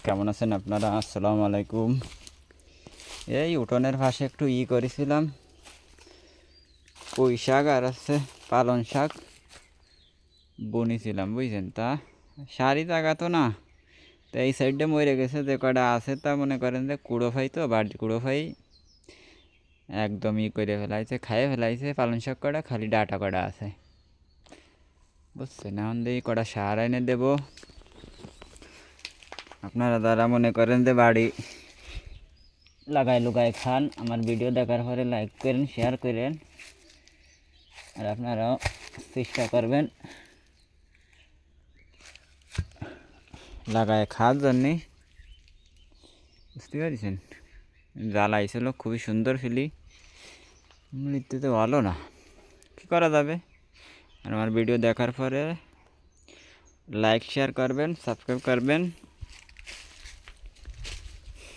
কেমন আছেন আপনারা? আসসালামু আলাইকুম। এই উঠোনের পাশে একটু করেছিলাম, পুঁই শাক আর পালং শাক বুনেছিলাম, বুঝছেন? তা সারি জায়গা তো না, তা এই সাইডটা মরে গেছে। যে কটা আছে তা মনে করেন যে কুড়ো ফাই, তো বাড়ি কুড়ো ফাই একদম করে ফেলাইছে, খাইয়ে ফেলাইছে। পালং শাক কটা খালি ডাটা কটা আছে, বুঝছেন? এখন দিয়ে কটা সার এনে দেবো। আপনারা যারা মনে করেন যে বাড়ি লাগাই লুগাই খান, আমার ভিডিও দেখার পরে লাইক করেন, শেয়ার করেন, আর আপনারাও চেষ্টা করবেন লাগায় খাওয়ার জন্যে, বুঝতে পারছেন? জাল আইছিল, খুবই সুন্দর ফিলি, মৃত্যুতে ভালো না, কী করা যাবে? আর আমার ভিডিও দেখার পরে লাইক শেয়ার করবেন, সাবস্ক্রাইব করবেন।